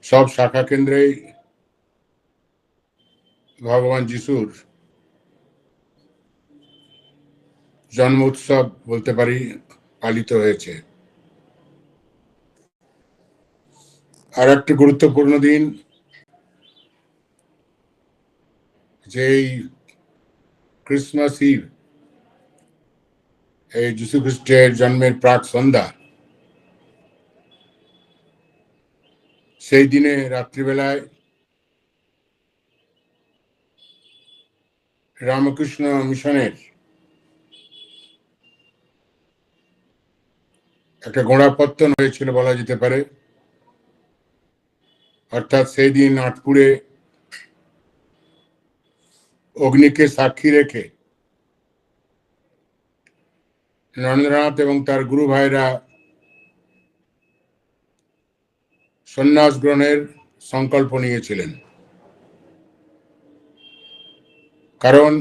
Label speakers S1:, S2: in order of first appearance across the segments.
S1: সব শাখা কেন্দ্রেই ভগবান যিশুর জন্ম উৎসব বলতে পারি পালিত হয়েছে। আর একটি গুরুত্বপূর্ণ দিন, যেই ক্রিসমাস ইভ, এই যিশু খ্রিস্টের জন্মের প্রাক সন্ধ্যা, সেই দিনে রাত্রিবেলায় রামকৃষ্ণ মিশনের একটা গোড়াপত্তন হয়েছিল বলা যেতে পারে। অর্থাৎ সেই দিন আটপুরে অগ্নিকে সাক্ষী রেখে নরেন্দ্রনাথ এবং তার গুরু ভাইরা সন্ন্যাস গ্রহণের সংকল্প নিয়েছিলেন। কারণ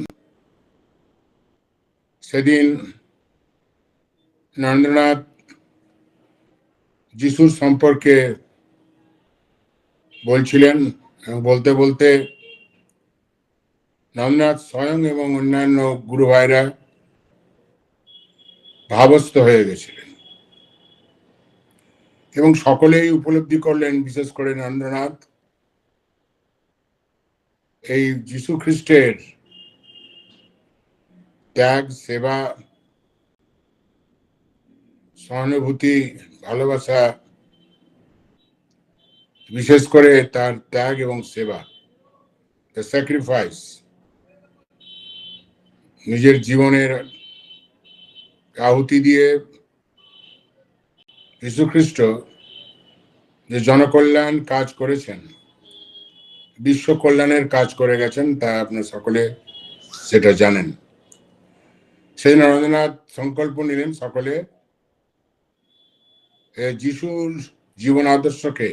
S1: সেদিন নরেন্দ্রনাথ যিশুর সম্পর্কে বলছিলেন এবং বলতে বলতে নরেন্দ্রনাথ স্বয়ং এবং অন্যান্য গুরু ভাইরা ভাবস্থ হয়ে গেছিলেন এবং সকলেই উপলব্ধি করলেন, বিশেষ করে নরেন্দ্রনাথ, এই যিশু খ্রিস্টের ত্যাগ, সেবা, সহানুভূতি, ভালোবাসা, বিশেষ করে তার ত্যাগ এবং সেবা, দ্য স্যাক্রিফাইস, নিজের জীবনের আহুতি দিয়ে যীশু খ্রিস্ট যে জনকল্যাণ কাজ করেছেন, বিশ্ব কল্যাণের কাজ করে গেছেন, তা আপনার সকলে সেটা জানেন। সেই নরেন্দ্রনাথ সংকল্প নিলেন সকলে যিশুর জীবন আদর্শকে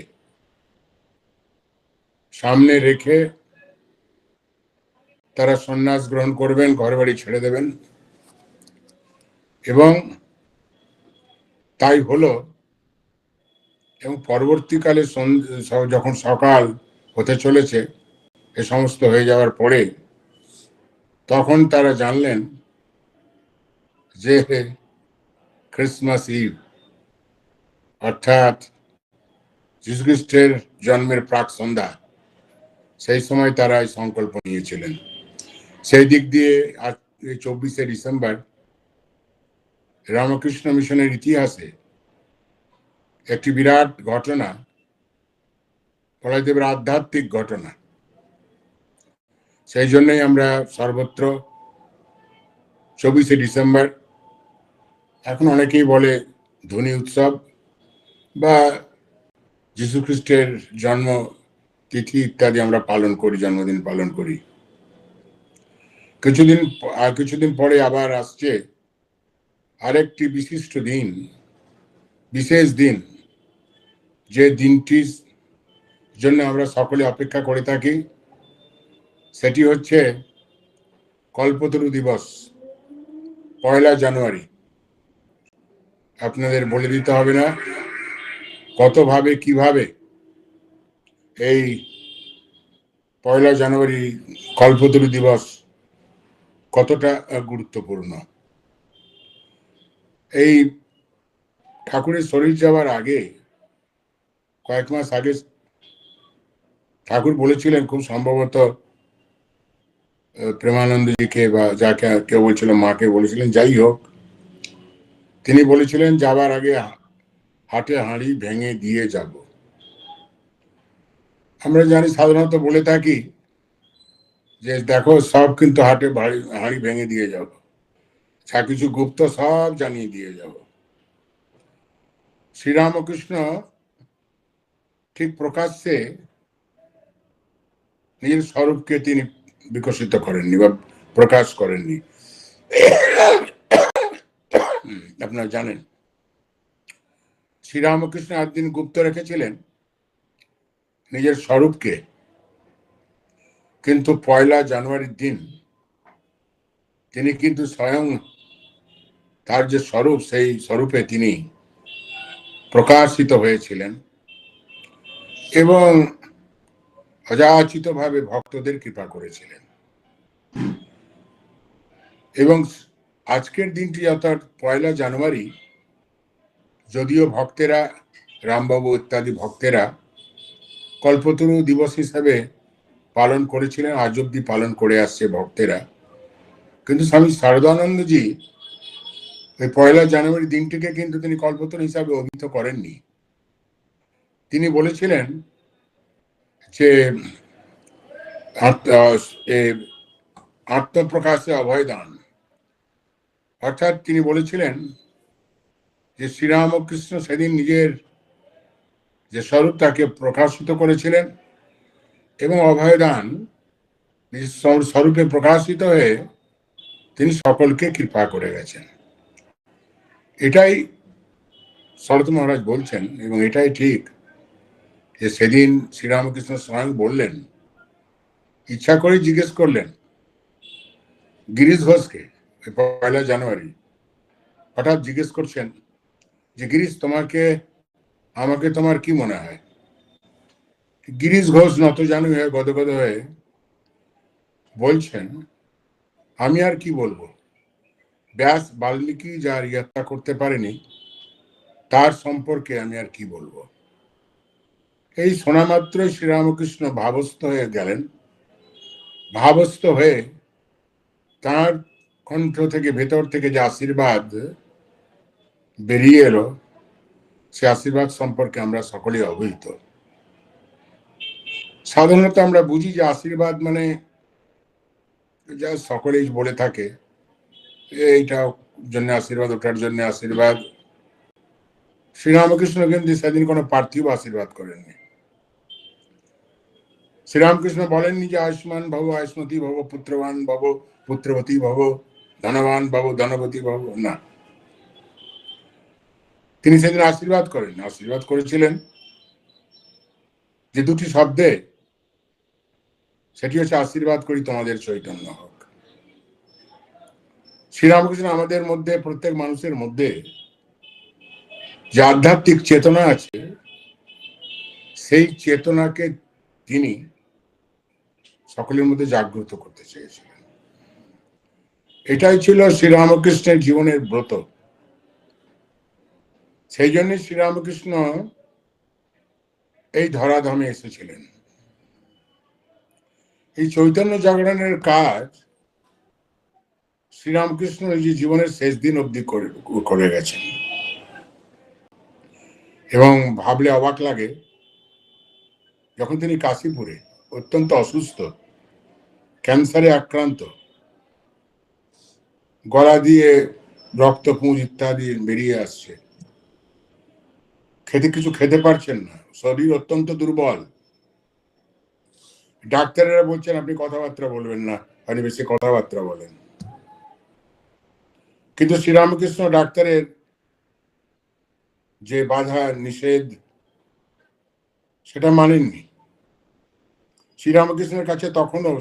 S1: সামনে রেখে তারা সন্ন্যাস গ্রহণ করবেন, ঘর বাড়ি ছেড়ে দেবেন। এবং তাই হলো। এবং পরবর্তীকালে যখন সকাল হতে চলেছে, এ সমস্ত হয়ে যাওয়ার পরে তখন তারা জানলেন যে ক্রিসমাস ইভ, অর্থাৎ যীশু খ্রিস্টের জন্মের প্রাক সন্ধ্যা, সেই সময় তারা এই সংকল্প নিয়েছিলেন। সেই দিক দিয়ে আজ 24শে ডিসেম্বর রামকৃষ্ণ মিশনের ইতিহাসে একটি বিরাট ঘটনা, বলা যেতে পারে আধ্যাত্মিক ঘটনা। সেই জন্যই আমরা সর্বত্র 24শে ডিসেম্বর, এখন অনেকেই বলে ধ্বনি উৎসব বা যীশু খ্রিস্টের জন্ম তিথি ইত্যাদি আমরা পালন করি, জন্মদিন পালন করি। কিছুদিন পরে আবার আসছে আরেকটি বিশিষ্ট দিন, বিশেষ দিন, যে দিনটির জন্য আমরা সকলে অপেক্ষা করে থাকি। সেটি হচ্ছে কল্পতরু দিবস, 1 জানুয়ারি। আপনাদের বলে দিতে হবে না কতভাবে কিভাবে এই 1 জানুয়ারি কল্পতরু দিবস কতটা গুরুত্বপূর্ণ। এই ঠাকুরের শরীর যাওয়ার আগে, কয়েক মাস আগে, ঠাকুর বলেছিলেন, খুব সম্ভবত প্রেমানন্দজিকে বা যাকে কেউ বলছিল, মাকে বলেছিলেন, যাই হোক, তিনি বলেছিলেন যাবার আগে হাটে হাঁড়ি ভেঙে দিয়ে যাব। আমরা জানি, সাধারণত বলে থাকি যে দেখো সব কিন্তু হাটে হাঁড়ি ভেঙে দিয়ে যাব, যা কিছু গুপ্ত সব জানিয়ে দিয়ে যাব। শ্রীরামকৃষ্ণ ঠিক প্রকাশ্যে নিজের স্বরূপকে তিনি বিকশিত করেননি বা প্রকাশ করেননি। আপনারা জানেন, শ্রীরামকৃষ্ণ একদিন গুপ্ত রেখেছিলেন নিজের স্বরূপকে, কিন্তু 1 জানুয়ারির দিন তিনি কিন্তু স্বয়ং তার যে স্বরূপ, সেই স্বরূপে তিনি প্রকাশিত হয়েছিলেন এবং অযাচিতভাবে ভক্তদের কৃপা করেছিলেন। এবং আজকের দিনটি অর্থাৎ 1 জানুয়ারি, যদিও ভক্তেরা, রামবাবু ইত্যাদি ভক্তেরা কল্পতরু দিবস হিসাবে পালন করেছিলেন, আজ অব্দি পালন করে আসছে ভক্তেরা, কিন্তু স্বামী শারদানন্দজি ওই 1 জানুয়ারি দিনটিকে কিন্তু তিনি কল্পতরু হিসাবে অভিহিত করেননি। তিনি বলেছিলেন যে আত্মপ্রকাশে অভয়দান, অর্থাৎ তিনি বলেছিলেন যে শ্রীরামকৃষ্ণ সেদিন নিজের যে স্বরূপ তাকে প্রকাশিত করেছিলেন এবং অভয়দান নিজের স্বরূপে প্রকাশিত হয়ে তিনি সকলকে কৃপা করে গেছেন। এটাই শরৎ মহারাজ বলছেন এবং এটাই ঠিক যে সেদিন শ্রীরামকৃষ্ণ স্বয়ং বললেন, ইচ্ছা করে জিজ্ঞেস করলেন গিরিশ ঘোষকে 1 জানুয়ারি, হঠাৎ জিজ্ঞেস করছেন যে গিরিশ আমাকে তোমার কি মনে হয়? গিরিশ ঘোষ নতজানু হয়ে গদগদ হয়ে বলছেন, আমি আর কি বলবো, ব্যাস বাল্মীকি যার ইয়াত্রা করতে পারেনি তার সম্পর্কে আমি আর কি বলবো। এই শোনা মাত্রই শ্রীরামকৃষ্ণ ভাবস্থ হয়ে গেলেন। ভাবস্থ হয়ে তার কণ্ঠ থেকে, ভেতর থেকে যে আশীর্বাদ বেরিয়ে এলো, সে আশীর্বাদ সম্পর্কে আমরা সকলেই অবহিত। সাধারণত আমরা বুঝি যে আশীর্বাদ মানে, যা সকলেই বলে থাকে, এইটা জন্য আশীর্বাদ, ওটার জন্য আশীর্বাদ। শ্রীরামকৃষ্ণ কিন্তু সেদিন কোনো পার্থিব আশীর্বাদ করেননি। শ্রীরামকৃষ্ণ বলেননি যে আয়ুষ্মান ভব, আয়ুষ্মতী ভব, পুত্রবান ভব, পুত্রবতী ভব, ধনবান ভব, ধনবতী ভব, না। তিনি সেদিন আশীর্বাদ করেন, আশীর্বাদ করেছিলেন যে দুটি শব্দে, সেটি হচ্ছে আশীর্বাদ করি তোমাদের চৈতন্য হোক। শ্রীরামকৃষ্ণ আমাদের মধ্যে, প্রত্যেক মানুষের মধ্যে যে আধ্যাত্মিক চেতনা আছে, সেই চেতনাকে তিনি সকলের মধ্যে জাগ্রত করতে চেয়েছিলেন। এটাই ছিল শ্রীরামকৃষ্ণের জীবনের ব্রত। সেই জন্য শ্রীরামকৃষ্ণ এই ধরাধামে এসেছিলেন। এই চৈতন্য জাগরণের কাজ শ্রীরামকৃষ্ণ যে জীবনের শেষ দিন অবধি করে গেছেন। এবং ভাবলে অবাক লাগে, যখন তিনি কাশীপুরে অত্যন্ত অসুস্থ, ক্যান্সারে আক্রান্ত, গলা দিয়ে রক্তপুঁজ ইত্যাদি বেরিয়ে আসছে, কিছু খেতে পারছেন না, শরীর অত্যন্ত দুর্বল, ডাক্তারেরা বলছেন আপনি কথাবার্তা বলবেন না, আপনি বেশি কথাবার্তা বলেন। কিন্তু শ্রীরামকৃষ্ণ ডাক্তারের যে বাধা নিষেধ, সেটা মানেননি। শ্রীরামকৃষ্ণের কাছে তখনও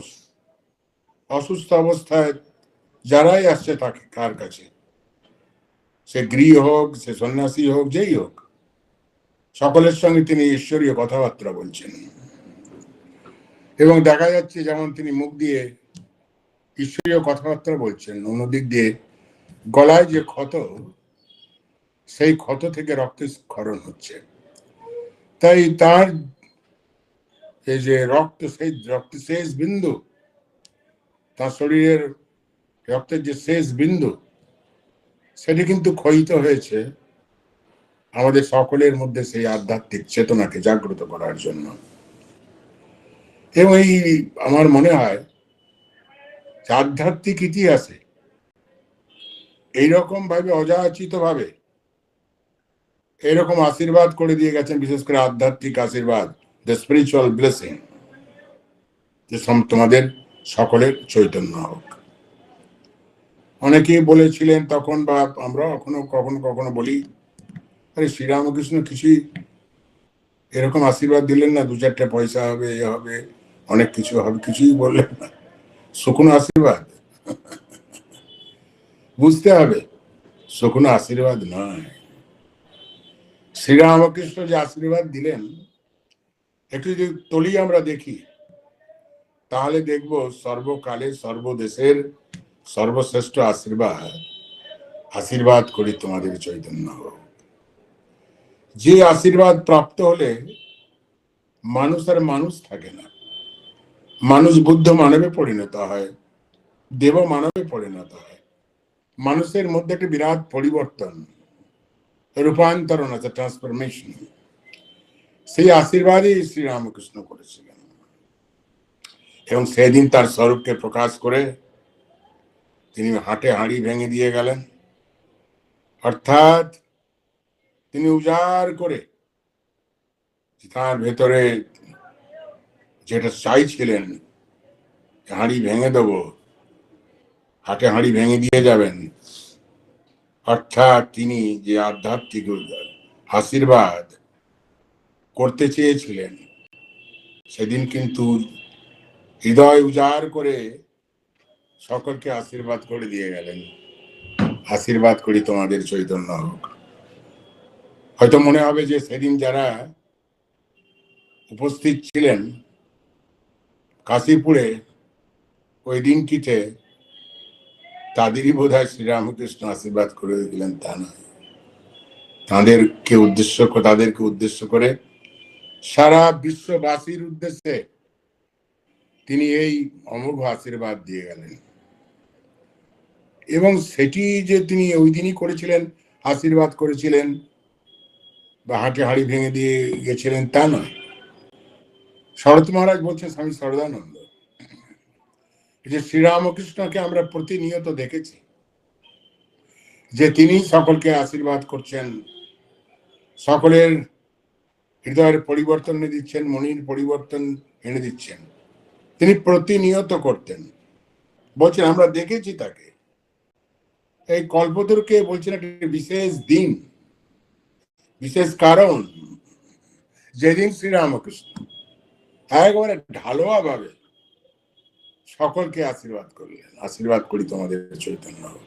S1: অসুস্থ অবস্থায় যারাই আসছে তার কাছে, সে গৃহী হোক, সে সন্ন্যাসী হোক, যেই হোক, সকলের সঙ্গে তিনি ঈশ্বরীয় কথাবার্তা বলছেন। এবং দেখা যাচ্ছে যেমন তিনি মুখ দিয়ে ঈশ্বরীয় কথাবার্তা বলছেন, অন্যদিক দিয়ে গলায় যে ক্ষত, সেই ক্ষত থেকে রক্তস্খলন হচ্ছে। তাই তার এই যে রক্ত শেষ বিন্দু, তার শরীরের রক্তের যে শেষ বিন্দু, সেটি কিন্তু ক্ষয়িত হয়েছে আমাদের সকলের মধ্যে সেই আধ্যাত্মিক চেতনাকে জাগ্রত করার জন্য। এবং এই আমার মনে হয় আধ্যাত্মিক ইতিহাসে এইরকম ভাবে, অযাচিত ভাবে এরকম আশীর্বাদ করে দিয়ে গেছেন, বিশেষ করে আধ্যাত্মিক আশীর্বাদ, দ্য স্পিরিচুয়াল ব্লেসিং, যে তোমাদের সকলের চৈতন্য হোক। অনেকেই বলেছিলেন তখন, বা আমরা কখনো কখনো বলি, আরে শ্রীরামকৃষ্ণ কিছুই এরকম আশীর্বাদ দিলেন না, 2-4টে পয়সা হবে, এ হবে, অনেক কিছু হবে, কিছুই বললেন না, শুকনো আশীর্বাদ। বুঝতে হবে শুকনো আশীর্বাদ নয়, শ্রীরামকৃষ্ণ যে আশীর্বাদ দিলেন, একটু যদি তলি আমরা দেখি তাহলে দেখব সর্বকালে সর্বদেশের সর্বশ্রেষ্ঠ আশীর্বাদ, আশীর্বাদ করি তোমাদের চৈতন্য হোক। যে আশীর্বাদ প্রাপ্ত হলে মানুষ আর মানুষ থাকে না, মানুষ বুদ্ধ মানবে পরিণত হয়, দেব মানবে পরিণত হয়। মানুষের মধ্যে একটা বিরাট পরিবর্তন, রূপান্তরণ আছে, ট্রান্সফরমেশন। সেই আশীর্বাদই শ্রীরামকৃষ্ণ করেছিলেন এবং সেদিন তার স্বরূপকে প্রকাশ করে তিনি হাটে হাঁড়ি ভেঙে দিয়ে গেলেন। অর্থাৎ তিনি উজাড় করে তার ভেতরে যেটা চাইছিলেন, হাঁড়ি ভেঙে দেবো, হাটে হাঁড়ি ভেঙে দিয়ে যাবেন, অর্থাৎ তিনি যে আধ্যাত্মিক আশীর্বাদ করতে চেয়েছিলেন সেদিন কিন্তু হৃদয় উজাড় করে সকলকে আশীর্বাদ করে দিয়ে গেলেন, আশীর্বাদ করি তোমাদের চৈতন্য হোক। হয়তো মনে হবে যে সেদিন যারা উপস্থিত ছিলেন কাশীপুরে ওই দিনটিতে তাদেরই বোধ হয় শ্রীরামকৃষ্ণ আশীর্বাদ করে দিলেন, তা নয়। তাদেরকে উদ্দেশ্য করে সারা বিশ্ববাসীর উদ্দেশ্যে তিনি এই অমোঘ আশীর্বাদ দিয়ে গেলেন। এবং সেটি যে তিনি ওই দিনই করেছিলেন, আশীর্বাদ করেছিলেন বা হাটে হাঁড়ি ভেঙে দিয়ে গেছিলেন, তা নয়। শরৎ মহারাজ বলছেন, স্বামী সরদানন্দ, যে শ্রীরামকৃষ্ণকে আমরা প্রতিনিয়ত দেখেছি যে তিনি সকলকে আশীর্বাদ করছেন, সকলের হৃদয়ের পরিবর্তন এনে দিচ্ছেন, মনির পরিবর্তন এনে দিচ্ছেন। তিনি প্রতিনিয়ত করতেন। বলছেন আমরা দেখেছি তাকে। এই কল্পতরুকে বলছেন একটা বিশেষ দিন, বিশেষ কারণ, যেদিন শ্রীরামকৃষ্ণ একবারে ঢালোয়া ভাবে সকলকে আশীর্বাদ করলেন, আশীর্বাদ করি তোমাদের চৈতন্য হোক।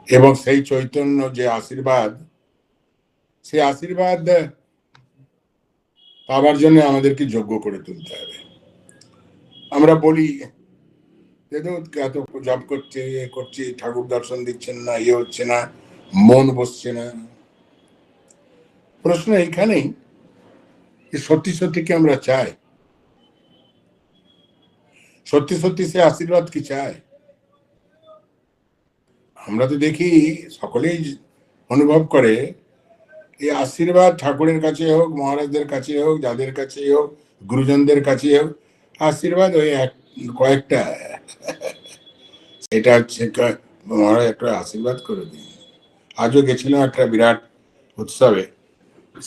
S1: এবং সেই চৈতন্য যে আশীর্বাদ, সেই আশীর্বাদ পাবার জন্য আমাদেরকে যোগ্য করে তুলতে হবে। আমরা বলি এত জব করছি, ঠাকুর দর্শন দিচ্ছেন না, ইয়ে হচ্ছে না, মন বসছে না। প্রশ্ন এইখানেই, সত্যি সত্যি কি আমরা চাই? সত্যি সত্যি সে আশীর্বাদ কি চাই? আমরা তো দেখি সকলেই অনুভব করে এই আশীর্বাদ ঠাকুরের কাছে হোক, মহারাজদের কাছে হোক, যাদের কাছে হোক, গুরুজনদের কাছে হোক, আশীর্বাদ ওই কয়েকটা, এটা হচ্ছে মহারাজ একটা আশীর্বাদ করে দিন। আজও গেছিলাম একটা বিরাট উৎসবে,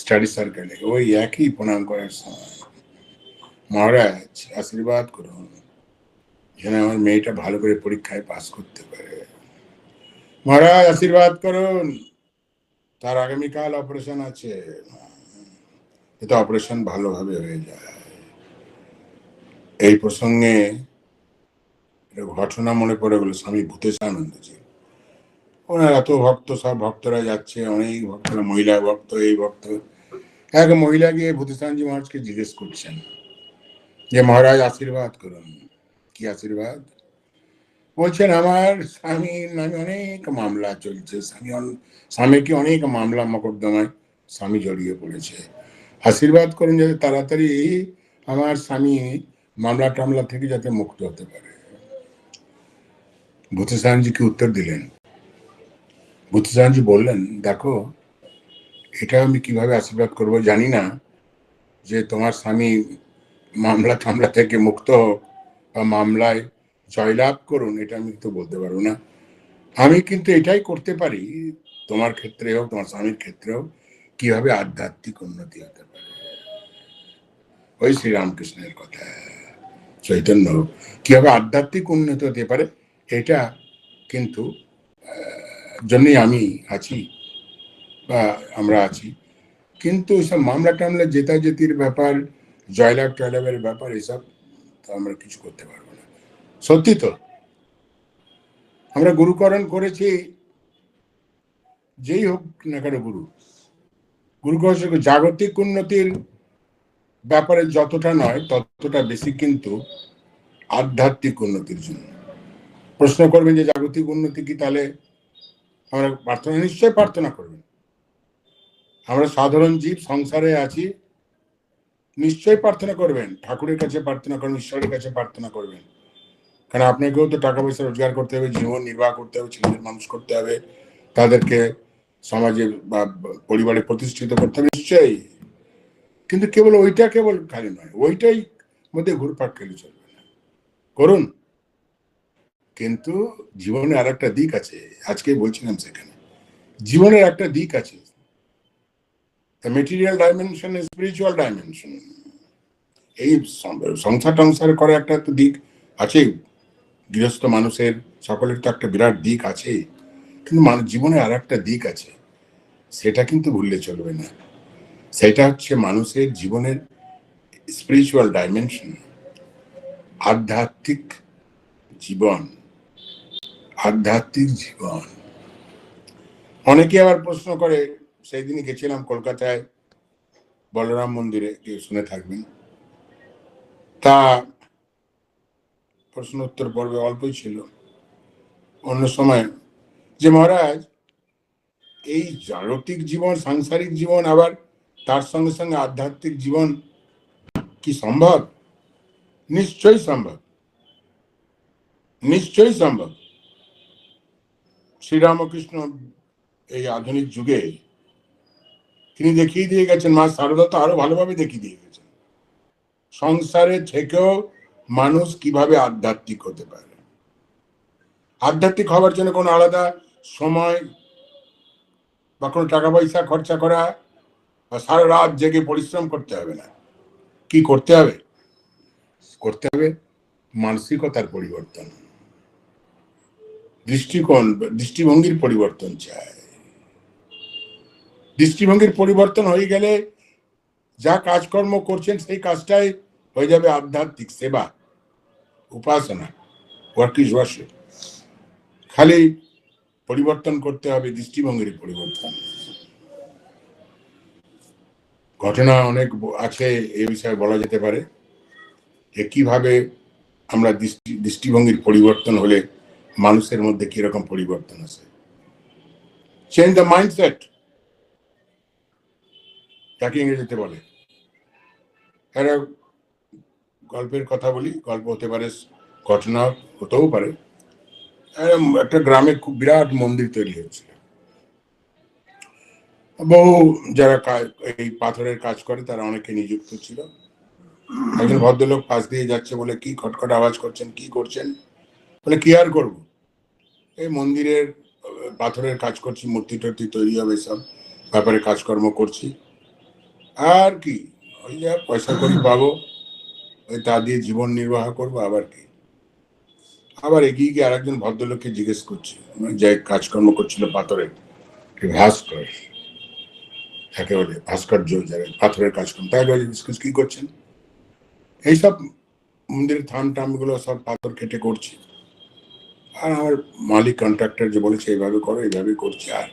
S1: স্টাডি সার্কেলে, ওই একই প্রণাম করার সময়, মহারাজ আশীর্বাদ করুন যেন আমার মেয়েটা ভালো করে পরীক্ষায় পাস করতে পারে, মহারাজ আশীর্বাদ করুন তার আগামীকাল অপারেশন আছে, এতে অপারেশন ভালোভাবে হয়ে যায়। এই প্রসঙ্গে ঘটনা মনে পড়ে গেল স্বামী ভূতেশানন্দজি। ওনার এত ভক্ত, সব ভক্তরা যাচ্ছে, অনেক ভক্তরা, মহিলা ভক্ত, এই ভক্ত। এক মহিলা গিয়ে ভূতেশানন্দজি মহারাজকে জিজ্ঞেস করছেন যে মহারাজ আশীর্বাদ করুন। কি আশীর্বাদ? বলছেন আমার স্বামীর নামে অনেক মামলা চলছে, স্বামীকে অনেক মামলা মকদ্দমায় স্বামী জড়িয়ে পড়েছে, আশীর্বাদ করুন যাতে তাড়াতাড়ি আমার স্বামী মামলা টামলা থেকে যাতে মুক্ত হতে পারে। ভূতেশানন্দজি কি উত্তর দিলেন? ভূতেশানন্দজি বললেন, দেখো এটা আমি কিভাবে আশীর্বাদ করব জানি না, যে তোমার স্বামী মামলা টামলা থেকে মুক্ত হোক বা মামলায় জয়লাভ করুন, এটা আমি তো বলতে পারবো না। আমি কিন্তু এটাই করতে পারি, তোমার ক্ষেত্রে হোক, তোমার স্বামীর ক্ষেত্রে হোক, কিভাবে আধ্যাত্মিক উন্নতি হতে পারে। ওই শ্রীরামকৃষ্ণের কথা, চৈতন্য কিভাবে আধ্যাত্মিক উন্নতি হতে পারে, এটা কিন্তু জন্যই আমি আছি বা আমরা আছি। কিন্তু এইসব মামলা টামলা জেতাজেতির ব্যাপার, জয়লাভ টয়লাভের ব্যাপার, এসব তো আমরা কিছু করতে পারবো না। সত্যি তো, আমরা গুরুকরণ করেছি, যেই হোক না কেন গুরু, গুরুকুল জাগতিক উন্নতির ব্যাপারে যতটা নয় ততটা বেশি কিন্তু আধ্যাত্মিক উন্নতির জন্য। প্রশ্ন করবেন যে জাগতিক উন্নতি কি, তাহলে আমরা প্রার্থনা, নিশ্চয়ই প্রার্থনা করবেন। আমরা সাধারণ জীব, সংসারে আছি, নিশ্চয়ই প্রার্থনা করবেন, ঠাকুরের কাছে প্রার্থনা করবেন, ঈশ্বরের কাছে প্রার্থনা করবেন। কারণ আপনাকেও তো টাকা পয়সা রোজগার করতে হবে, জীবন নির্বাহ করতে হবে, ছেলেদের মানুষ করতে হবে, তাদেরকে সমাজে বা পরিবারে প্রতিষ্ঠিত করতে হবে, নিশ্চয়ই। কিন্তু কেবল ওইটা কেবল খালি নয়, ওইটাই মধ্যে ঘুরপাক খেলে চলবে না, করুন। কিন্তু জীবনের আর একটা দিক আছে, আজকে বলছিলাম সেখানে জীবনের একটা দিক আছে, মেটেরিয়াল ডাইমেনশন, স্পিরিচুয়াল ডাইমেনশন। এই সংসার টংসার করার একটা তো দিক আছে, গৃহস্থ মানুষের সকলের তো একটা বিরাট দিক আছে, কিন্তু জীবনে আর একটা দিক আছে, সেটা কিন্তু ভুললে চলবে না। সেটা হচ্ছে মানুষের জীবনের স্পিরিচুয়াল ডাইমেনশন, আধ্যাত্মিক জীবন। আধ্যাত্মিক জীবন। অনেকে আবার প্রশ্ন করে, সেই দিনই গেছিলাম কলকাতায় বলরাম মন্দিরে, কেউ শুনে থাকবেন, তা প্রশ্ন উত্তর পর্বে অল্পই ছিল অন্য সময়, যে মহারাজ এই জাগতিক জীবন, সাংসারিক জীবন, আবার তার সঙ্গে সঙ্গে আধ্যাত্মিক জীবন কি সম্ভব? নিশ্চয়ই সম্ভব, নিশ্চয়ই সম্ভব। শ্রীরামকৃষ্ণ এই আধুনিক যুগে তিনি দেখিয়ে দিয়ে গেছেন, মা শারদা তো আরো ভালোভাবে দেখিয়ে দিয়ে গেছেন, সংসারে থেকেও মানুষ কিভাবে আধ্যাত্মিক হতে পারে। আধ্যাত্মিক হওয়ার জন্য কোনো আলাদা সময় বা কোনো টাকা পয়সা খরচা করা বা সারা রাত জেগে পরিশ্রম করতে হবে না। কি করতে হবে? করতে হবে মানসিকতার পরিবর্তন, দৃষ্টিকোণ, দৃষ্টিভঙ্গির পরিবর্তন চাই। দৃষ্টিভঙ্গির পরিবর্তন হয়ে গেলে যা কাজকর্ম করছেন সেই কাজটাই হয়ে যাবে আধ্যাত্মিক সেবা, উপাসনা, ওয়ার্ক ইজ ওয়ার্শিপ। খালি পরিবর্তন করতে হবে দৃষ্টিভঙ্গির পরিবর্তন। ঘটনা অনেক আছে এ বিষয়ে বলা যেতে পারে, যে কিভাবে আমরা দৃষ্টিভঙ্গির পরিবর্তন হলে মানুষের মধ্যে কিরকম পরিবর্তন আসে। চেঞ্জ দ্য মাইন্ডসেট, যাকে ইংরেজিতে বলে। একটা গল্পের কথা বলি, গল্প হতে পারে, ঘটনা হতেও পারে। একটা গ্রামে খুব বিরাট মন্দির তৈরি হয়েছিল, বহু যারা এই পাথরের কাজ করে তারা অনেকে নিযুক্ত ছিল। একজন ভদ্রলোক পাশ দিয়ে যাচ্ছে, বলে কি খটখট আওয়াজ করছেন, কি করছেন? বলে কি আর করবো, এই মন্দিরের পাথরের কাজ করছি, মূর্তি টর্তি তৈরি হবে, সব ব্যাপারে কাজকর্ম করছি, আর কি, ওই যা পয়সা করি পাবো, ওই তা দিয়ে জীবন নির্বাহ করবো, আবার কি। আবার এগিয়ে গিয়ে আরেকজন ভদ্রলোককে জিজ্ঞেস করছি, যে কাজকর্ম করছিল পাথরের, ভাস্কর, একেবারে ভাস্কর্য যারা পাথরের কাজকর্ম, তাই জিজ্ঞেস কি করছেন? এইসব মন্দিরের থাম টাম গুলো সব পাথর কেটে করছি, আর আমার মালিক কন্ট্রাক্টর যে বলেছে এইভাবে করো, এইভাবে করছি, আর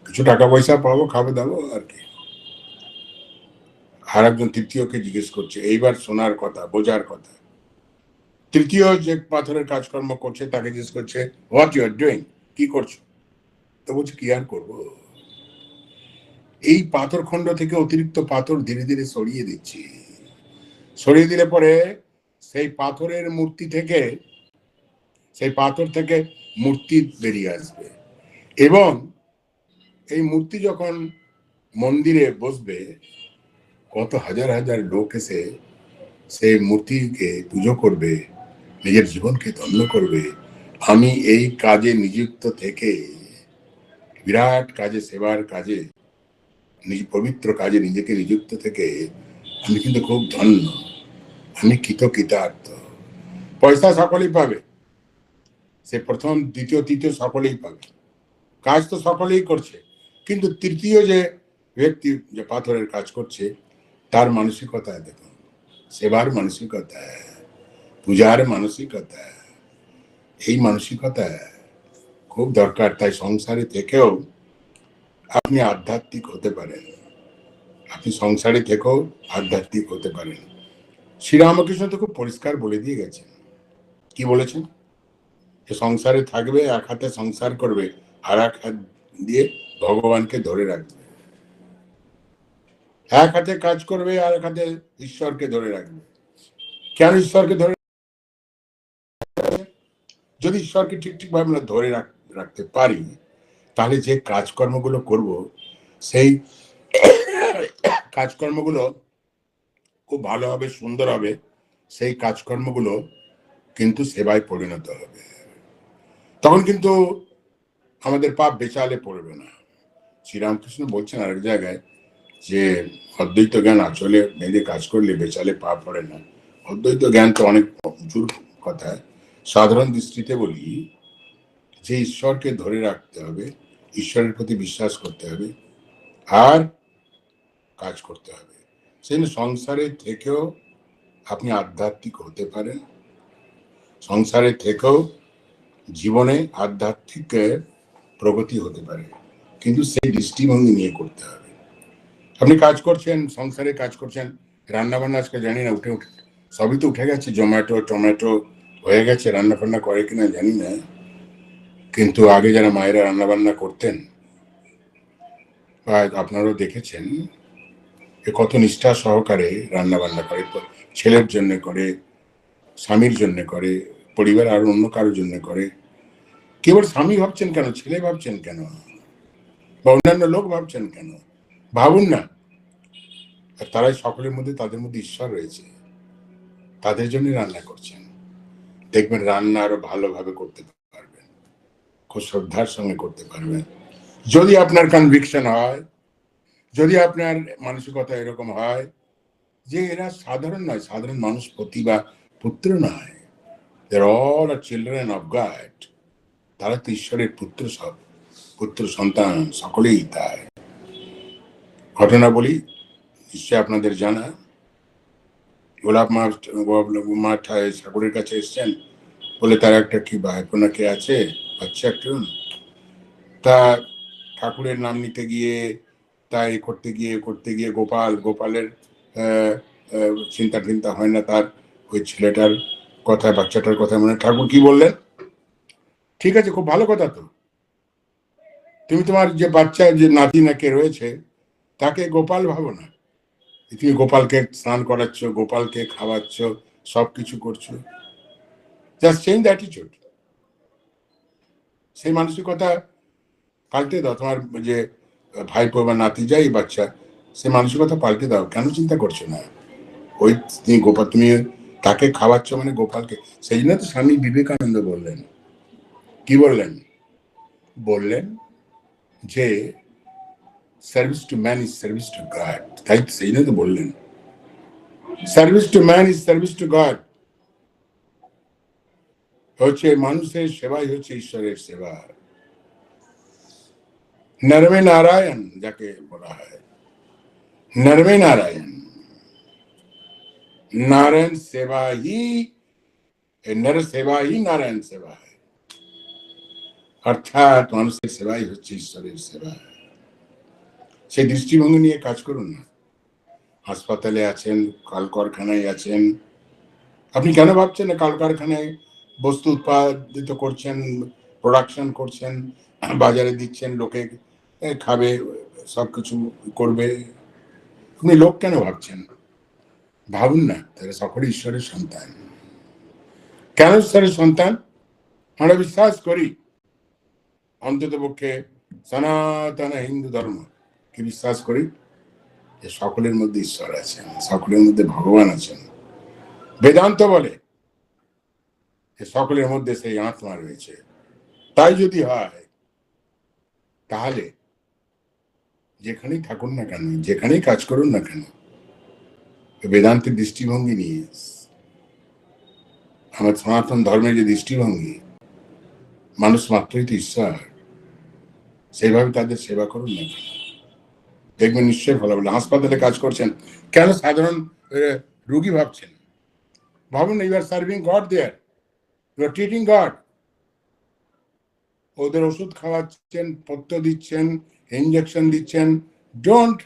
S1: কিছু টাকা পয়সা পাবো, খাবো দাবো, আর কি। আর একজন তৃতীয়কে জিজ্ঞেস করছে, এইবার শোনার কথা, বোঝার কথা। তৃতীয় যে পাথরের কাজকর্ম করছে তাকে জিজ্ঞেস করছে, হোয়াট ইউ আর ডুইং, কি করছো? তো বলছে কি আর করবো, এই পাথর খণ্ড থেকে অতিরিক্ত পাথর ধীরে ধীরে সরিয়ে দিচ্ছি, সরিয়ে দিলে পরে সেই পাথরের মূর্তি থেকে, সেই পাথর থেকে মূর্তি বেরিয়ে আসবে, এবং এই মূর্তি যখন মন্দিরে বসবে, কত হাজার হাজার লোক এসে সেই মূর্তিকে পুজো করবে, নিজের জীবনকে ধন্য করবে। আমি এই কাজে নিযুক্ত থেকে, বিরাট কাজে, সেবার কাজে, পবিত্র কাজে নিজেকে নিযুক্ত থেকে আমি কিন্তু খুব ধন্য, আমি কৃতকৃতার্থ। পয়সা সকলেই পাবে, সে প্রথম দ্বিতীয় তৃতীয় সকলেই পাবে, কাজ তো সকলেই করছে, কিন্তু তৃতীয় যে ব্যক্তি যে পাথরের কাজ করছে, তার মানসিকতা দেখুন, সেবার মানসিকতা, পূজার মানসিকতা, এই মানসিকতা খুব দরকার। তাই সংসারে থেকেও আপনি আধ্যাত্মিক হতে পারেন, আপনি সংসারে থেকেও আধ্যাত্মিক হতে পারেন। শ্রীরামকৃষ্ণ তো খুব পরিষ্কার বলে দিয়ে গেছেন। কি বলেছেন? যে সংসারে থাকবে, এক হাতে সংসার করবে, আর এক হাত দিয়ে ভগবানকে ধরে রাখবে। এক হাতে কাজ করবে, আর এক হাতে ঈশ্বরকে ধরে রাখবে। কেন ঈশ্বরকে ধরে? যদি ঈশ্বরকে ঠিক ঠিক ভাবে আমরা ধরে রাখতে পারি, তাহলে যে কাজকর্মগুলো করব, সেই কাজকর্মগুলো খুব ভালো হবে, সুন্দর হবে। সেই কাজকর্মগুলো কিন্তু সেবায় পরিণত হবে। তখন কিন্তু আমাদের পাপ বেচালে পড়বে না। শ্রীরামকৃষ্ণ বলছেন আরেক জায়গায় যে অদ্বৈত জ্ঞান আচলে মেয়েদের কাজ করলে বেচালে পাপ পড়ে না। অদ্বৈত জ্ঞান তো অনেক উঁচুর কথা। সাধারণ দৃষ্টিতে বলি যে ঈশ্বরকে ধরে রাখতে হবে, ঈশ্বরের প্রতি বিশ্বাস করতে হবে, আর কাজ করতে হবে। সেই সংসারে থেকেও আপনি আধ্যাত্মিক হতে পারেন, সংসারে থেকেও জীবনে আধ্যাত্মিক প্রগতি হতে পারে, কিন্তু সেই দৃষ্টিভঙ্গি নিয়ে করতে হবে। আপনি কাজ করছেন, সংসারে কাজ করছেন, রান্না বান্না আজকে জানি না, উঠে সবই তো উঠে গেছে, জোম্যাটো টমেটো হয়ে গেছে, রান্না বান্না করে কিনা জানি না, কিন্তু আগে যারা মায়েরা রান্না বান্না করতেন, আপনারাও দেখেছেন কত নিষ্ঠা সহকারে রান্না বান্না করে, ছেলের জন্য করে, স্বামীর জন্য করে, পরিবার আর অন্য কারোর জন্য করে। কেবল স্বামী ভাবছেন কেন, ছেলে ভাবছেন কেন, বা অন্যান্য লোক ভাবছেন কেন? ভাবুন না। আর তারাই সকলের মধ্যে, তাদের মধ্যে ঈশ্বর রয়েছে, তাদের জন্য রান্না করছেন। দেখবেন রান্না আরো ভালোভাবে করতে পারবেন, খুব শ্রদ্ধার সঙ্গে করতে পারবেন, যদি আপনার কনভিকশন হয়, যদি আপনার মানসিকতা এরকম হয় যে এরা সাধারণ নয়, সাধারণ মানুষ পতি বা পুত্র নয়, all are children of God, তারা তো ঈশ্বরের পুত্র, সব পুত্র সন্তান, সকলেই তাই। ঘটনা বলি, নিশ্চয় আপনাদের জানা। গোলাপ মা ঠাকুরের কাছে এসছেন, বলে তার একটা কি ভাইপো নাকি আছে, বাচ্চা একটু। তা ঠাকুরের নাম নিতে গিয়ে, তাই করতে গিয়ে গোপালের চিন্তা টিন্তা হয় না তার, ওই ছেলেটার কথা, বাচ্চাটার কথা মনে। ঠাকুর কি বললেন? ঠিক আছে, খুব ভালো কথা তো, তুমি তোমার যে বাচ্চা, যে নাতি নাকে রয়েছে, তাকে গোপাল ভাবো না। তুমি গোপালকে স্নান করাচ্ছ, গোপালকে খাওয়াচ্ছ, সবকিছু করছো। Just change the attitude. সেই মানসিকতা পাল্টে দাও। তোমার যে ভাইপো বা নাতি যাই বাচ্চা, সে মানসিকতা পাল্টে দাও। কেন চিন্তা করছো না? ওই তুমি গোপাল, তুমি তাকে খাওয়াচ্ছ মানে গোপালকে। সেই জন্য তো স্বামী বিবেকানন্দ বললেন, কি বললেন? বললেন যে service to man is service to god. তাই সেই জন্য তো বললেন service to man is service to god. হচ্ছে মানুষের সেবাই হচ্ছে ঈশ্বরের সেবা। নরমে নারায়ণ যাকে বলা হয়, নরমে নারায়ণ, नारायण सेवा ही, नर सेवा ही नारायण सेवा है। অর্থাৎ মানুষের সেবাই হচ্ছে ঈশ্বরের সেবা। সেই দৃষ্টিভঙ্গি নিয়ে কাজ করুন না। হাসপাতালে আছেন, কলকারখানায় আছেন, আপনি কেন ভাবছেন না কলকারখানায় বস্তু উৎপাদিত করছেন, প্রোডাকশন করছেন, বাজারে দিচ্ছেন, লোকে খাবে, সবকিছু করবে? আপনি লোক কেন ভাবছেন? ভাবুন না, তারা সকলে ঈশ্বরের সন্তান। কেন ঈশ্বরের সন্তান? আমরা বিশ্বাস করি, অন্তত পক্ষে সনাতন হিন্দু ধর্ম কি বিশ্বাস করি, যে সকলের মধ্যে ঈশ্বর আছেন, সকলের মধ্যে ভগবান আছেন। বেদান্ত বলে যে সকলের মধ্যে সেই আত্মা রয়েছে। তাই যদি হয়, তাহলে যেখানেই থাকুন না কেন, যেখানেই কাজ করুন না কেন, বেদান্তের দৃষ্টিভঙ্গি নিয়ে, আমার সনাতন ধর্মের যে দৃষ্টিভঙ্গি, মানুষ মাত্রই তো ঈশ্বর, সেইভাবে তাদের সেবা করুন না কেন, দেখবেন নিশ্চয়ই ভালো বলে। হাসপাতালে কাজ করছেন, কেন সাধারণ রুগী ভাবছেন? ভাবুন, you are serving God there, you are treating God. ওদের ওষুধ খাওয়াচ্ছেন, পথ্য দিচ্ছেন, ইঞ্জেকশন দিচ্ছেন, don't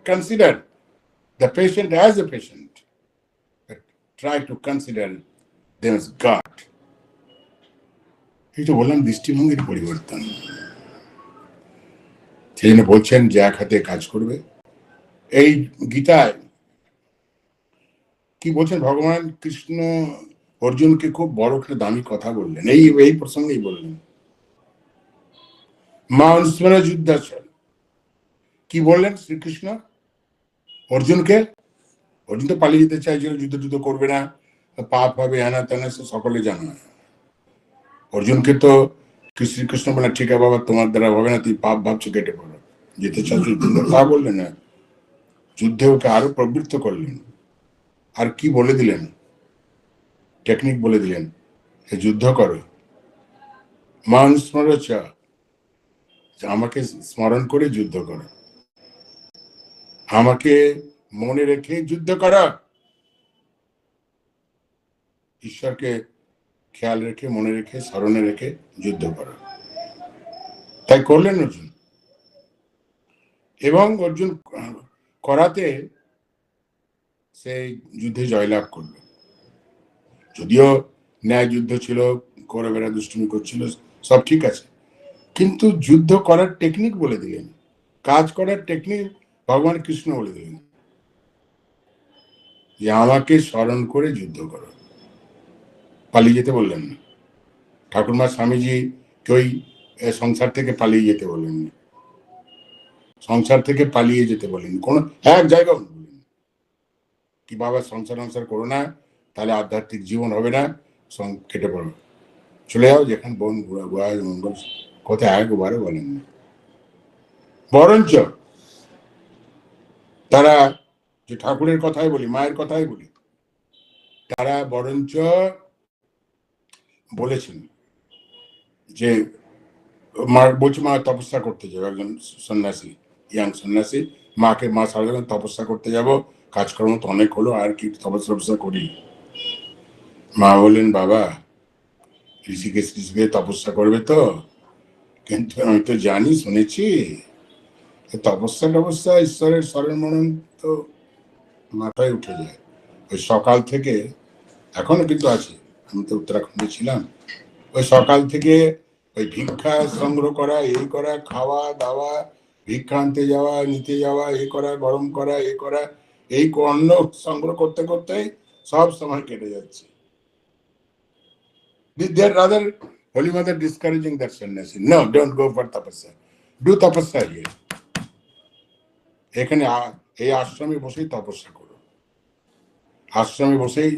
S1: consider the patient as a patient, but try to consider them as God. এই তো বললাম দৃষ্টিভঙ্গির পরিবর্তন। সেই জন্য বলছেন যে এক হাতে কাজ করবে। এই গীতায় কি বলছেন ভগবান কৃষ্ণ অর্জুনকে খুব বড় একটা দামি কথা বললেন, এই প্রসঙ্গেই বললেন, মা অনুস্মরণ যুদ্ধাচল। কি বললেন শ্রীকৃষ্ণ অর্জুনকে? অর্জুন তো পালিয়ে যেতে চাইছিল, যুদ্ধ করবে না, পাপ হবে, হ্যানা ত্যানা, সে সকলে জানা। অর্জুনকে তো শ্রীকৃষ্ণ বলে, ঠিক আছে বাবা, তোমার দ্বারা হবে না, তুই পাপ ভাবছো, কেটে পড়ো, যেতে চাচ্ছ তা বললেন না, যুদ্ধে ওকে আরো প্রবৃত্ত করলেন। আর কি বলে দিলেন? টেকনিক বলে দিলেন, যুদ্ধ করো, মান স্মরচ, আমাকে স্মরণ করে যুদ্ধ করো, আমাকে মনে রেখে যুদ্ধ করা, ঈশ্বরকে খেয়াল রেখে, মনে রেখে, স্মরণে রেখে যুদ্ধ করা। তাই করলেন অর্জুন, এবং অর্জুন করাতে সেই যুদ্ধে জয়লাভ করল। যদিও ন্যায় যুদ্ধ ছিল, কৌরবেরা দুষ্টুমি করছিল, সব ঠিক আছে, কিন্তু যুদ্ধ করার টেকনিক বলে দিলেন, কাজ করার টেকনিক ভগবান কৃষ্ণ বলে দিলেন, যে আমাকে স্মরণ করে যুদ্ধ করো। পালিয়ে যেতে বললেন না। ঠাকুরমা স্বামীজি কেউ সংসার থেকে পালিয়ে যেতে বলেননি, সংসার থেকে পালিয়ে যেতে বলেন কোনো এক জায়গাও বলেন কি বাবা সংসার করো না, তাহলে আধ্যাত্মিক জীবন হবে না, কেটে পড়ো, চলে যাও যেখানে বন গুয়া মঙ্গল, কোথায় একবারও বলেননি। বরঞ্চ তারা, যে ঠাকুরের কথাই বলি, মায়ের কথাই বলি, তারা বরঞ্চ বলেছেন যে মা বলছে, মা তপস্যা করতে যাবো, একজন সন্ন্যাসী, ইয়াং সন্ন্যাসী, মা সারা তপস্যা করতে যাব, কাজকর্ম তো অনেক হলো, আর কি তপস্যা করি। মা বললেন, বাবা ঋষিকেশ তপস্যা করবে তো, কিন্তু আমি তো জানি, শুনেছি তপস্যা ঈশ্বরের স্মরণ মরণ তো মাথায় উঠে যায়। ওই সকাল থেকে, এখনো কিন্তু আছে, আমি তো উত্তরাখণ্ডে ছিলাম, ওই সকাল থেকে ওই ভিক্ষা সংগ্রহ করা, এই করা, খাওয়া দাওয়া, ভিক্ষা আনতে যাওয়া, নিতে যাওয়া, এ করা, গরম করা, এ করা, এই অন্ন সংগ্রহ করতে করতে সব সময় কেটে যাচ্ছে। They are rather, Holy Mother discouraging that sannyasi. No, don't go for tapasya. Do tapasya here. এখানে এই আশ্রমে বসেই তপস্যা করো, আশ্রমে বসেই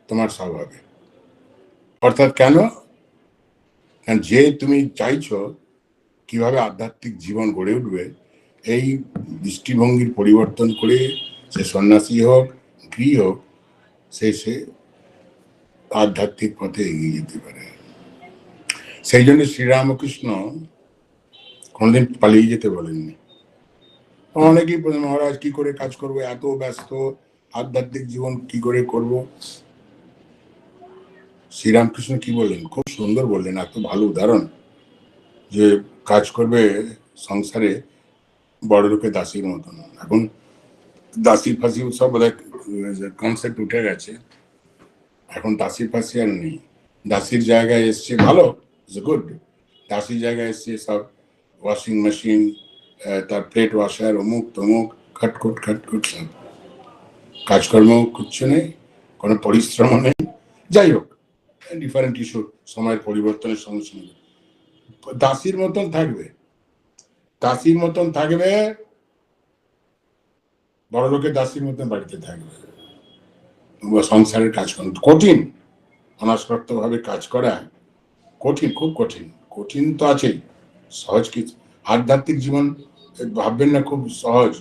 S1: তোমার সব হবে। অর্থাৎ কেন? যে তুমি চাইছো কিভাবে আধ্যাত্মিক জীবন গড়ে উঠবে, এই দৃষ্টিভঙ্গির পরিবর্তন করে, সে সন্ন্যাসী হোক, গৃহী হোক, সে আধ্যাত্মিক পথে এগিয়ে যেতে পারে। সেই জন্য শ্রীরামকৃষ্ণ কোনোদিন পালিয়ে যেতে বলেননি। অনেকেই মহারাজ কি করে কাজ করবো, এত ব্যস্ত, আধ্যাত্মিক জীবন কি করে করব। শ্রীরামকৃষ্ণ কি বললেন, খুব সুন্দর বললেন, এত ভালো উদাহরণ, যে কাজ করবে সংসারে বড় লোকের দাসীর মতন। এখন দাসী ফাঁসি সব বোধহয় কনসেপ্ট উঠে গেছে, এখন দাসী ফাঁসি আর নেই। দাসীর জায়গায় এসছে, ভালো, গুড, দাসীর জায়গায় এসছে সব ওয়াশিং মেশিন, তার প্লেট ওয়াশার, অমুক তমুক, খটখট সব কাজকর্ম কিচ্ছু নেই, কোনো পরিশ্রম নেই। যাই হোক, ডিফারেন্ট ইস্যু, সময়ের পরিবর্তনের সঙ্গে সঙ্গে দাসীর মতন থাকবে, দাসীর মতন থাকবে, বড় লোকের দাসীর মতন বাড়িতে থাকবে। সংসারের কাজ কঠিন, অনাসক্ত ভাবে কাজ করা কঠিন, খুব কঠিন। কঠিন তো আছেই, সহজ কি? আধ্যাত্মিক জীবন ভাববেন না খুব সহজ,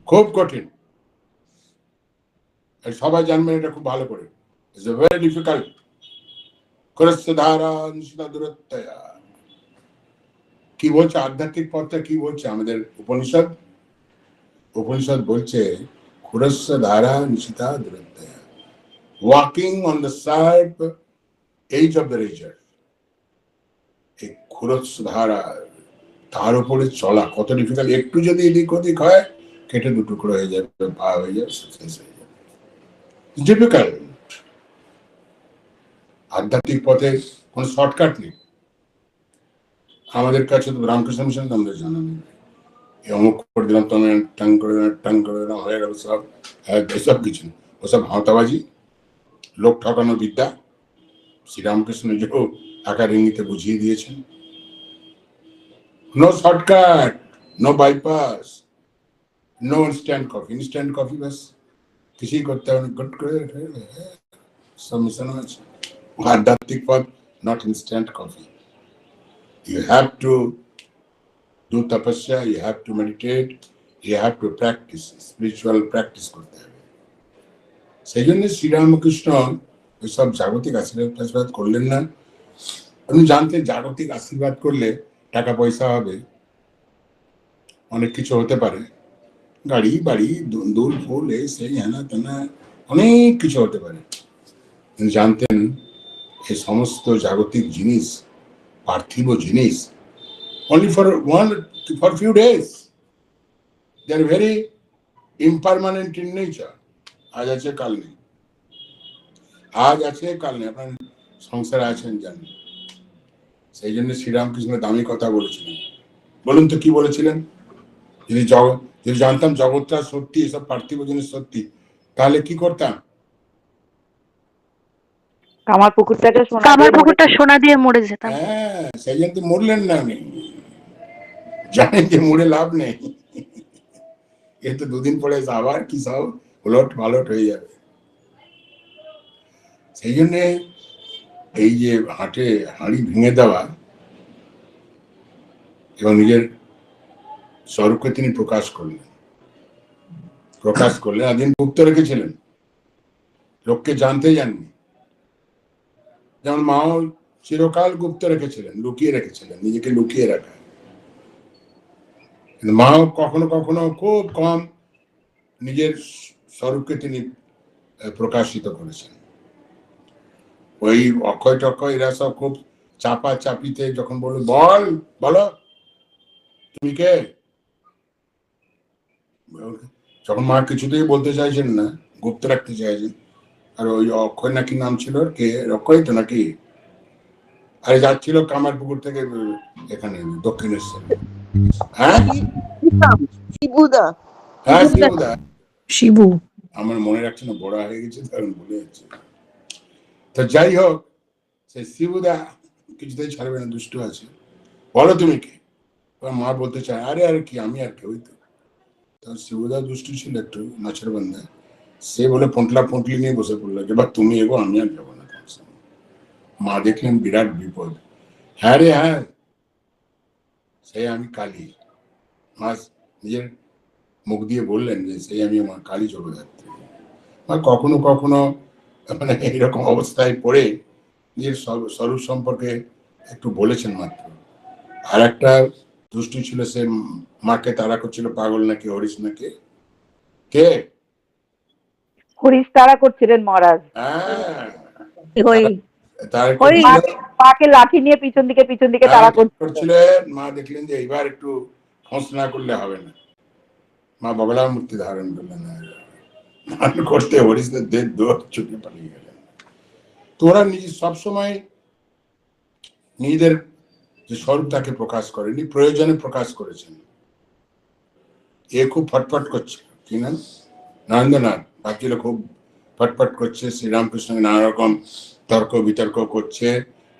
S1: খুব কঠিন। সবাই জানবেন এটা খুব ভালো করে, ইটস ভেরি ডিফিকাল্ট। কি বলছে আধ্যাত্মিক পথটা, কি বলছে আমাদের উপনিষদ? উপনিষদ বলছে খুরস্য ধারা নিশিতা দুরত্যয়া, walking on the sharp edge of the razor. এই খুরস্য ধারা, তার উপরে চলা কত ডিফিকাল্ট। একটু যদি এদিক ওদিক হয় কেটে দুটুকরো হয়ে যাবে, পা হয়ে যাবে, শেষ হয়ে যাবে, ডিফিকাল্ট। আধ্যাত্মিক পথে কোনো শর্টকাট নেই। আমাদের কাছে তো রামকৃষ্ণ মিশন তো আমাদের জানা নেই, অমুক করে দিলাম, তুমি টাং করে দিলাম, টাং করে দিলাম, হয়ে গেল সব। এসব কিছু না, ওসব হাওতাবাজি, লোক ঠকানো বিদ্যা। শ্রীরামকৃষ্ণ নিজেও আকার ইঙ্গিতে বুঝিয়ে দিয়েছেন। No shortcut, no bypass, no instant coffee. Instant coffee বাস কিছুই করতে হবে, গুড করে সব মিশানো আছে। আধ্যাত্মিক পথ not instant coffee. You have to do tapasya, you have to meditate, you have to practice, spiritual practice করতে হবে। সেই জন্য শ্রীরামকৃষ্ণ ওইসব জাগতিক আশীর্বাদ করলেন না। আপনি জানতেন জাগতিক আশীর্বাদ করলে টাকা পয়সা হবে, অনেক কিছু হতে পারে, গাড়ি বাড়ি দুল ফুল এই সেই হেনা তেনা অনেক কিছু হতে পারে। জানতেন এই সমস্ত জাগতিক জিনিস, পার্থিব জিনিস, only for few days. They are very impermanent in nature. আজ আছে কাল নেই, আজ আছে কাল নেই, আপনার সংসারে আছেন জানেন। সেই জন্য শ্রীরামকৃষ্ণ দামি কথা বলেছিলেন। বলুন তো কি বলেছিলেন? যদি জানতাম জগৎটা সত্যি, এসব পার্থিব জিনিস সত্যি, তাহলে কি করতাম?
S2: কামার পুকুরটা সোনা দিয়ে মরে যেতাম।
S1: হ্যাঁ, সেই জন্য তো মরলেন না। আমি জানেন যে মরে লাভ নেই, এ তো দুদিন পরে আবার কি সব উলট পালট হয়ে যাবে। সেই জন্য এই যে হাঁড়ি ভেঙে দেওয়া এবং নিজের স্বরূপকে তিনি প্রকাশ করলেন। আদিন গুপ্ত রেখেছিলেন, লোককে জানতে যাননি। যেমন মাও চিরকাল গুপ্ত রেখেছিলেন, লুকিয়ে রেখেছিলেন, নিজেকে লুকিয়ে রাখা। মাও কখনো কখনো খুব কম নিজের স্বরূপকে তিনি প্রকাশিত করেছেন। ওই অক্ষয় টক্ষয় এরা সব খুব চাপা চাপিতে যখন বলল বলো তুমি কে, যখন মা কিছুতেই বলতে চাইছেন না, গুপ্ত রাখতে চাইছেন। আর ওই অক্ষয় নাকি নাম ছিল, কে অক্ষয় তো নাকি, আরে যাচ্ছিল কামারপুকুর থেকে এখানে দক্ষিণেশ্বর। হ্যাঁ
S2: শিবু,
S1: আমার মনে রাখছে না, বড় হয়ে গেছে কারণ ভুলে যাচ্ছে। তো যাই হোক, সেই শিবুদা কিছুতেই ছাড়বে না, দুষ্ট আছে। বলো তুমি কে? মা বলতে চায়, আরে আর কি, আমি আর কে, ওই তো। শিবুদা দুষ্টু ছিল একটু, নাচের বান্ধা। সে বলে পুঁটলি নিয়ে বসে পড়লো, এবার তুমি এগো, আমি আর যাবো না। মা দেখলেন বিরাট বিপদ। হ্যাঁ রে হ্যাঁ, সেই আমি কালী। মা নিজের মুখ দিয়ে বললেন যে সেই আমি আমার কালী জগদ্ধাত্রী। আর কখনো কখনো মানে এইরকম অবস্থায় পড়ে নিজের স্বরূপ সম্পর্কে একটু বলেছেন মাত্র। আর একটা দুষ্টু ছিল, সে মাকে তাড়া করছিল, পাগল নাকি হরিশ নাকি, কে
S2: হরিশ তাড়া করছিলেন মহারাজ। মাকে লাঠি নিয়ে পিছন দিকে তাড়া করছিলেন।
S1: মা দেখলেন যে এইবার একটু ফোঁস না করলে হবে না, মা বগলা মূর্তি ধারণ করলেন, করতে হরিশদের দেড় দৌড় ছুটে পালিয়ে গেলেন। তোরা নিজে সবসময় নিজেদের যে স্বরূপটাকে প্রকাশ করেনি, প্রয়োজনে প্রকাশ করেছেন। এ খুব ফটফট করছে, কি না নরেন্দ্রনাথ ভাবছিল খুব ফটফট করছে, শ্রীরামকৃষ্ণ নানা রকম তর্ক বিতর্ক করছে,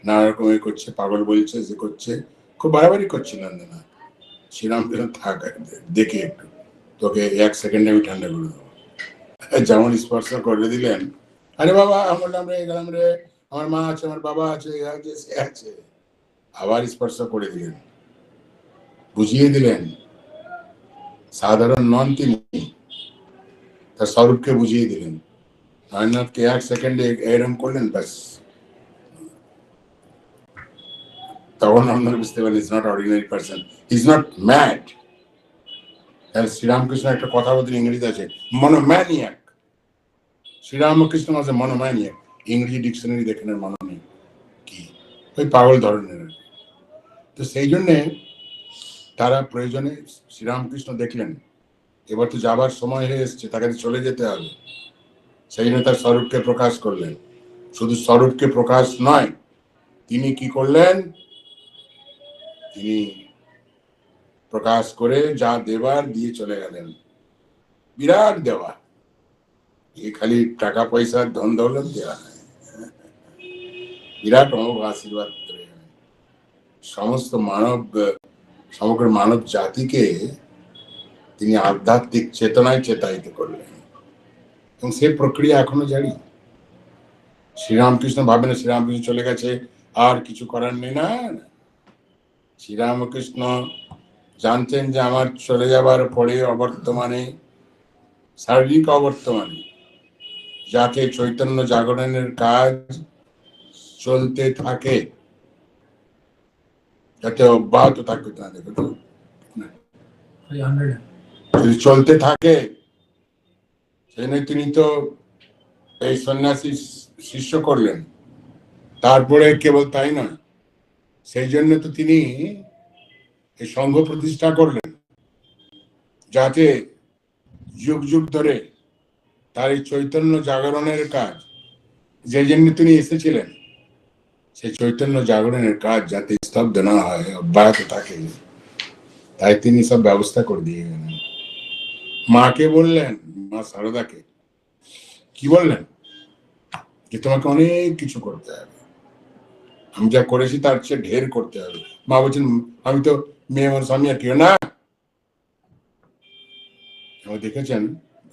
S1: নানা রকম এ করছে, পাগল বলছে, সে করছে, খুব বাড়াবাড়ি করছে নরেন্দ্রনাথ। শ্রীরামকৃষ্ণ থাক, দেখে একটু, তোকে 1 সেকেন্ডে আমি ঠান্ডা করে দেবো। যেমন স্পর্শ করে দিলেন, আরে বাবা আমরা গেলাম রে, আমার মা আছে, আমার বাবা আছে, সে আছে। আবার স্পর্শ করে দিলেন, বুঝিয়ে দিলেন সাধারণ নন তিনি, তার স্বরূপকে বুঝিয়ে দিলেন। নরেন্দ্রনাথকে 1 সেকেন্ডে এরম করলেন, ব্যাস। তখন আমরা বুঝতে পারলেন is not ordinary person, is not mad. Sri Ramakrishna একটা কথা বলতেন ইংরেজিতে আছে, মনোম্যানিয়াক। শ্রীরামকৃষ্ণ আছে মনোম্যানিয়াক, ইংরেজি ডিকশনারি দেখেন মনো নেই কি, ওই পাগল ধরনের। তো সেই জন্যে তারা প্রয়োজনে শ্রীরামকৃষ্ণ দেখলেন এবার তো যাবার সময় হয়ে এসছে, তাকে চলে যেতে হবে, সেই জন্য তার স্বরূপকে প্রকাশ করলেন। শুধু স্বরূপকে প্রকাশ নয়, তিনি কি করলেন, তিনি প্রকাশ করে যা দেবার দিয়ে চলে গেলেন। বিরাট দেওয়া, এই খালি টাকা পয়সার ধন দৌলত দেওয়া নয়, বিরাট অমোঘ আশীর্বাদ করে সমস্ত সমগ্র মানব জাতিকে তিনি আধ্যাত্মিক চেতনায় চেতায়িত করলেন, এবং সেই প্রক্রিয়া এখনো জারি। শ্রীরামকৃষ্ণ ভাবেন শ্রীরামকৃষ্ণ চলে গেছে আর কিছু করার নেই, না। শ্রীরামকৃষ্ণ জানতেন যে আমার চলে যাবার পরে অবর্তমানে, শারীরিক অবর্তমানে যাতে চৈতন্য জাগরণের কাজ চলতে থাকে, যাতে অব্যাহত থাকবে, যদি চলতে থাকে, সেজন্য তিনি তো এই সন্ন্যাসী শিষ্য করলেন। তারপরে কেবল তাই নয়, সেই জন্য তো তিনি এই সংঘ প্রতিষ্ঠা করলেন, যাতে যুগ যুগ ধরে তার এই চৈতন্য জাগরণের কাজ, যে জন্য তিনি এসেছিলেন, সেই চৈতন্য জাগরণের কাজ যাতে স্তব্ধ না হয়, অব্যাহত থাকে, তাই তিনি সব ব্যবস্থা করে দিয়ে গেলেন। মাকে বললেন, মা সারদাকে কি বললেন, যে তোমাকে অনেক কিছু করতে হবে, আমি যা করেছি তার চেয়ে ঢের করতে হবে। মা বলছেন, আমি তো মেয়ে মানুষ, আমি আর কেউ না। দেখেছেন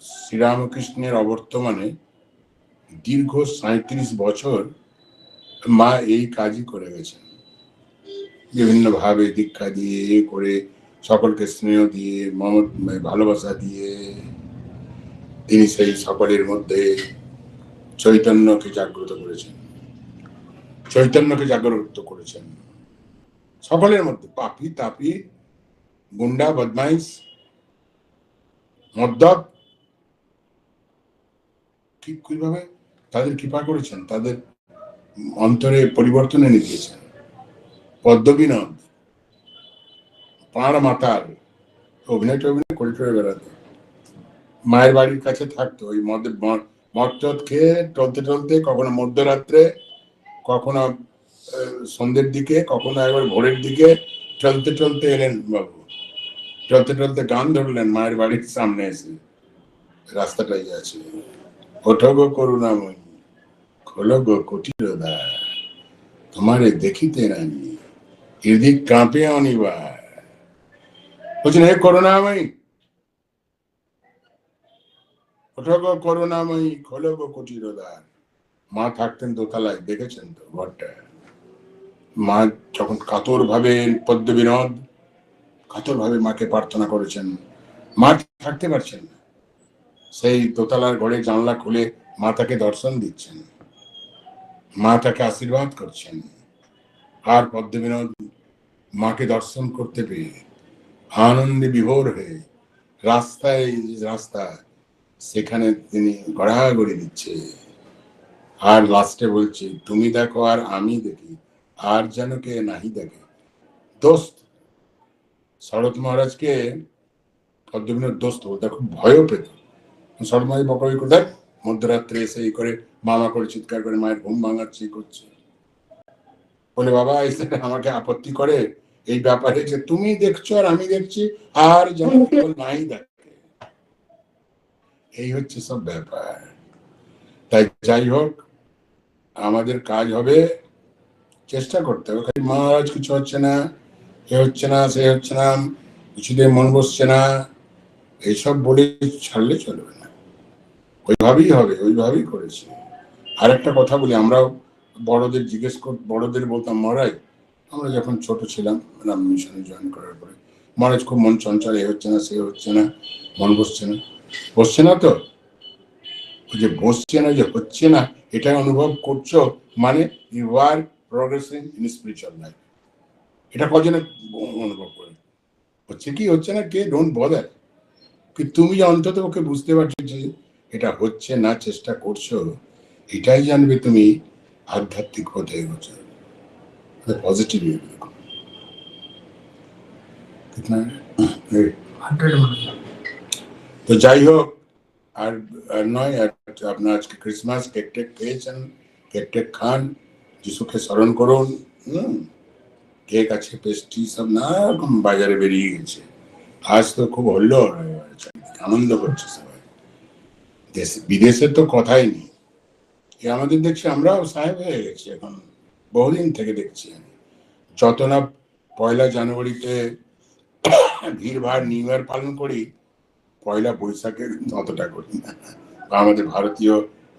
S1: শ্রীরামকৃষ্ণের অবর্তমানে দীর্ঘ 37 বছর মা এই কাজই করে গেছেন, বিভিন্ন ভাবে দীক্ষা দিয়ে করে, সকলকে স্নেহ দিয়ে, ভালোবাসা দিয়ে তিনি সেই সকলের মধ্যে চৈতন্যকে জাগ্রত করেছেন, চৈতন্যকে জাগ্রত করেছেন সকলের মধ্যে। পাপি তাপি, গুন্ডা, বদমাইশ, মদ্যপ, ঠিক কিভাবে তাদের কৃপা করেছেন, তাদের অন্তরে পরিবর্তন এনে দিয়েছেন। পদ্মবিনোদ, পাঁড় মাতাল, অভিনয় করে বেড়াতো, মায়ের বাড়ির কাছে থাকতো, ওই মদ খেয়ে টলতে টলতে, কখনো মধ্যরাত্রে, কখনো সন্ধ্যের দিকে, কখনো একবার ভোরের দিকে চলতে চলতে এলেন বাবু, চলতে চলতে গান ধরলেন মায়ের বাড়ির সামনে এসে, রাস্তাটাই আছে, ওঠো গো করুণাময়ী, খোলো গো কুটির দ্বার, তোমারে দেখিতে রানী, হৃদিক কাঁপে অনিবার। বলছেন, হে করুণাময়ী, ওঠো গো করুণাময়ী, খোলো গো কুটির দ্বার। মা থাকতেন দোতলায়, দেখেছেন তো ঘরটা। মা যখন কাতর ভাবে পদ্মবিনোদ কাতর ভাবে মাকে প্রার্থনা করেছেন, মা থাকতে পারছেন না, সেই দোতলার ঘরে জানলা খুলে মা তাকে দর্শন দিচ্ছেন, মা তাকে আশীর্বাদ করছেন। আর পদ্মবিনোদ মাকে দর্শন করতে পেয়ে আনন্দে বিভোর হয়ে রাস্তা সেখানে তিনি গড়াগড়ি দিচ্ছে, আর লাস্টে বলছে, তুমি দেখো আর আমি দেখি, আর যেন কে নাহি দেখে। দোস্ত শরৎ মহারাজকে পদ্মবিনোদ দোস্ত বলতে খুব ভয়ও পেত। শরৎ মহারাজ বকাবকি করে, দেখ মধ্যরাত্রে এসে এই করে মামা করে চিৎকার করে মায়ের ঘুম ভাঙাচ্ছে, করছে, বলে বাবা এসে আমাকে আপত্তি করে এই ব্যাপারে, যে তুমি দেখছো আর আমি দেখছি, আর যেন নাই দেখে। এই হচ্ছে সব ব্যাপার। তাই যাই হোক, আমাদের কাজ হবে চেষ্টা করতে হবে। খালি মহারাজ কিছু হচ্ছে না, এ হচ্ছে না, সে হচ্ছে না, কিছুতে মন বসছে না, এইসব বলে ছাড়লে চলবে না, ওইভাবেই হবে, ওইভাবেই করেছি। আর একটা কথা বলি, আমরাও বড়দের বড়দের বলতাম, মহারাজ আমরা যখন ছোট ছিলাম রাম মিশনে জয়েন করার পরে, মহারাজ খুব মন চঞ্চল, এ হচ্ছে না, সে হচ্ছে না, মন বসছে না। বসছে না তো, যে বসছে না, যে হচ্ছে না, এটা অনুভব করছো, মানে you are progressing in spiritual life. এটা কজনে অনুভব করে, হচ্ছে কি হচ্ছে না, কে ডোন্ট বদার, কি তুমি অন্তত ওকে বুঝতে পারছো যে এটা হচ্ছে না, চেষ্টা করছো, এটাই জানবে তুমি আধ্যাত্মিক হতে এগোছো, পজিটিভ। তো যাই হোক, আর নয়, আপনার আজকে ক্রিসমাস, কেক টেক খেয়েছেন, কেক টেক খান, যিশুকে স্মরণ করুন। কেক আছে, পেস্ট্রি, সব নানা রকম বাজারে বেরিয়ে গেছে। আজ তো খুব হল্লোড় হয়ে গেছে, আনন্দ করছে সবাই। বিদেশে তো কথাই নেই। আমাদের দেখছি আমরাও সাহেব হয়ে গেছি এখন, বহুদিন থেকে দেখছি আমি। যত না পয়লা জানুয়ারিতে ভিড় ভাড় নিউ ইয়ার পালন করি, পয়লা বৈশাখে অতটা করি না, বা আমাদের ভারতীয়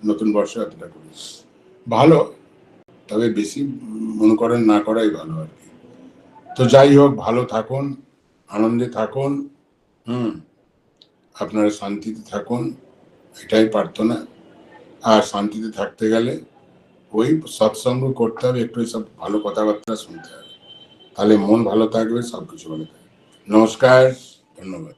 S1: নতুন বর্ষে অতটা করি। ভালো, তবে বেশি মনে করেন না করাই ভালো আর কি। তো যাই হোক, ভালো থাকুন, আনন্দে থাকুন, আপনারা শান্তিতে থাকুন, এটাই প্রার্থনা। আর শান্তিতে থাকতে গেলে ওই সৎসঙ্গ করতে হবে, একটু সব ভালো কথাবার্তা শুনতে হবে, তাহলে মন ভালো থাকবে, সবকিছু ভালো থাকবে। নমস্কার, ধন্যবাদ।